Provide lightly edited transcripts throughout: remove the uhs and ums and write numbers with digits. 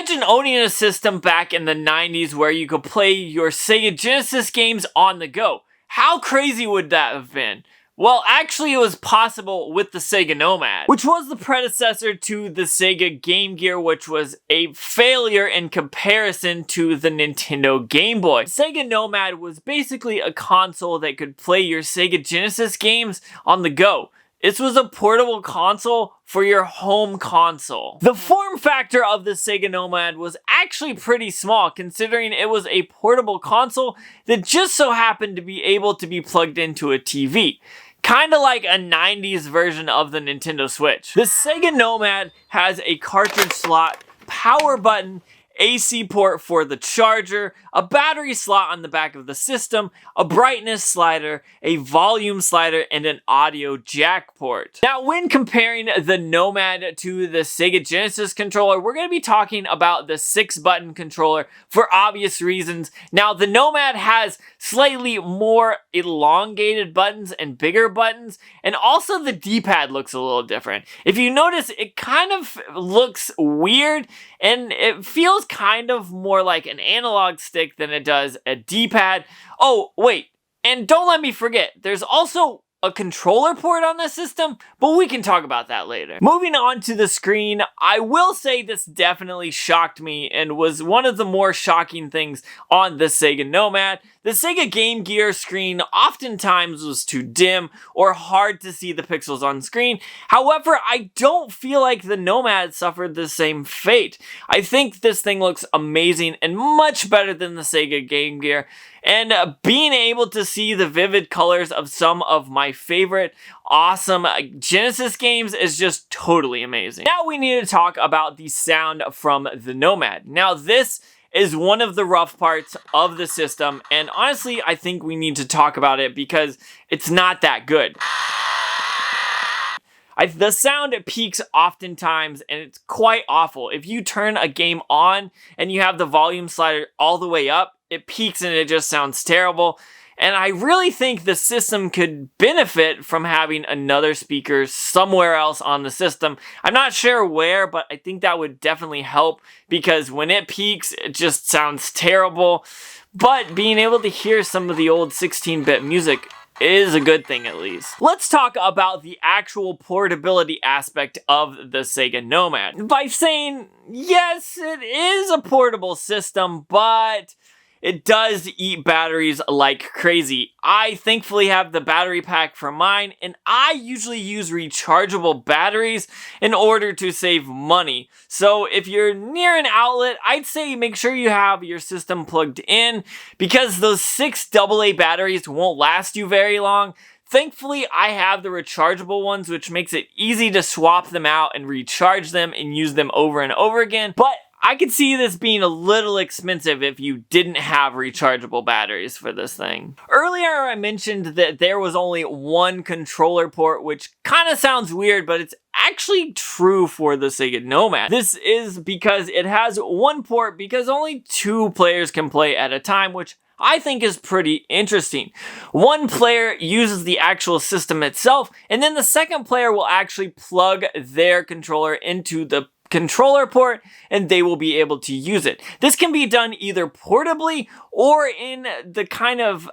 Imagine owning a system back in the 90s where you could play your Sega Genesis games on the go. How crazy would that have been? Well, actually it was possible with the Sega Nomad, which was the predecessor to the Sega Game Gear, which was a failure in comparison to the Nintendo Game Boy. Sega Nomad was basically a console that could play your Sega Genesis games on the go. This was a portable console for your home console. The form factor of the Sega Nomad was actually pretty small, considering it was a portable console that just so happened to be able to be plugged into a TV. Kinda like a 90s version of the Nintendo Switch. The Sega Nomad has a cartridge slot, power button, AC port for the charger, a battery slot on the back of the system, a brightness slider, a volume slider, and an audio jack port. Now, when comparing the Nomad to the Sega Genesis controller, we're going to be talking about the 6-button controller for obvious reasons. Now, the Nomad has slightly more elongated buttons and bigger buttons, and also the D-pad looks a little different. If you notice, it kind of looks weird, and it feels kind of more like an analog stick than it does a D-pad. Oh, wait, and don't let me forget, there's also a controller port on the system, but we can talk about that later. Moving on to the screen, I will say this definitely shocked me and was one of the more shocking things on the Sega Nomad. The Sega Game Gear screen oftentimes was too dim or hard to see the pixels on screen. However, I don't feel like the Nomad suffered the same fate. I think this thing looks amazing and much better than the Sega Game Gear. And being able to see the vivid colors of some of my favorite awesome Genesis games is just totally amazing. Now we need to talk about the sound from the Nomad. Now this is one of the rough parts of the system, and honestly, I think we need to talk about it because it's not that good. The sound peaks oftentimes, and it's quite awful. If you turn a game on and you have the volume slider all the way up, it peaks and it just sounds terrible. And I really think the system could benefit from having another speaker somewhere else on the system. I'm not sure where, but I think that would definitely help because when it peaks, it just sounds terrible. But being able to hear some of the old 16-bit music is a good thing at least. Let's talk about the actual portability aspect of the Sega Nomad. By saying, yes, it is a portable system, but it does eat batteries like crazy. I thankfully have the battery pack for mine, and I usually use rechargeable batteries in order to save money. So if you're near an outlet, I'd say make sure you have your system plugged in because those 6 AA batteries won't last you very long. Thankfully, I have the rechargeable ones, which makes it easy to swap them out and recharge them and use them over and over again. But I could see this being a little expensive if you didn't have rechargeable batteries for this thing. Earlier I mentioned that there was only one controller port, which kind of sounds weird, but it's actually true for the Sega Nomad. This is because it has one port because only 2 players can play at a time, which I think is pretty interesting. One player uses the actual system itself, and then the second player will actually plug their controller into the controller port and they will be able to use it. This can be done either portably or in the kind of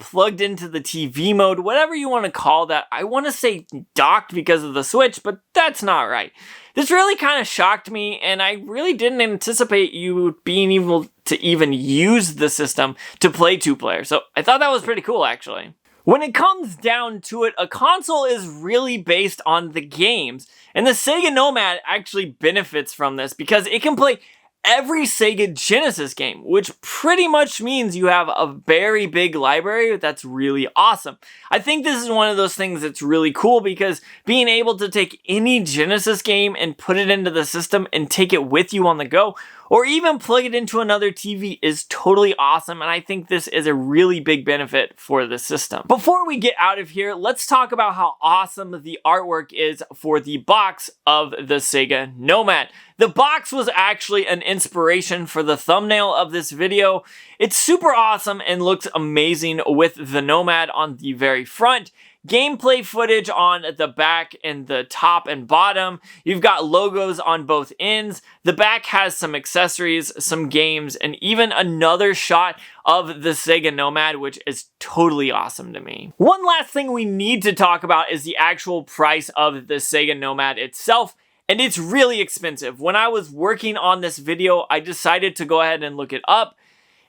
plugged into the TV mode, whatever you want to call that. I want to say docked because of the Switch, but that's not right. This really kind of shocked me, and I really didn't anticipate you being able to even use the system to play 2-player. So I thought that was pretty cool, actually. When it comes down to it, a console is really based on the games, and the Sega Nomad actually benefits from this because it can play every Sega Genesis game, which pretty much means you have a very big library that's really awesome. I think this is one of those things that's really cool because being able to take any Genesis game and put it into the system and take it with you on the go, or even plug it into another TV is totally awesome, and I think this is a really big benefit for the system. Before we get out of here, let's talk about how awesome the artwork is for the box of the Sega Nomad. The box was actually an inspiration for the thumbnail of this video. It's super awesome and looks amazing with the Nomad on the very front. gameplay footage on the back and the top and bottom. You've got logos on both ends. The back has some accessories, some games, and even another shot of the Sega Nomad, which is totally awesome to me. One last thing we need to talk about is the actual price of the Sega Nomad itself. And it's really expensive. When I was working on this video, I decided to go ahead and look it up.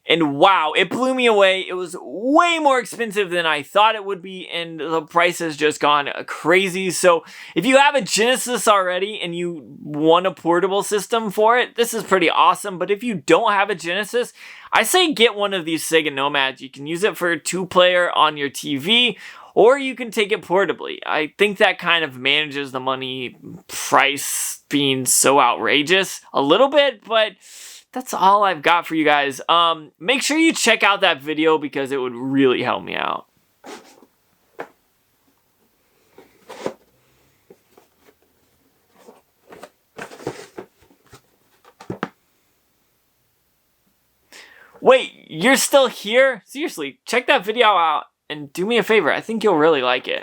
And wow, it blew me away. It was way more expensive than I thought it would be, and the price has just gone crazy. So if you have a Genesis already and you want a portable system for it, this is pretty awesome. But if you don't have a Genesis, I say get one of these Sega Nomads. You can use it for a 2-player on your TV, or you can take it portably. I think that kind of manages the money price being so outrageous a little bit, but that's all I've got for you guys. Make sure you check out that video because it would really help me out. Wait, you're still here? Seriously, check that video out and do me a favor. I think you'll really like it.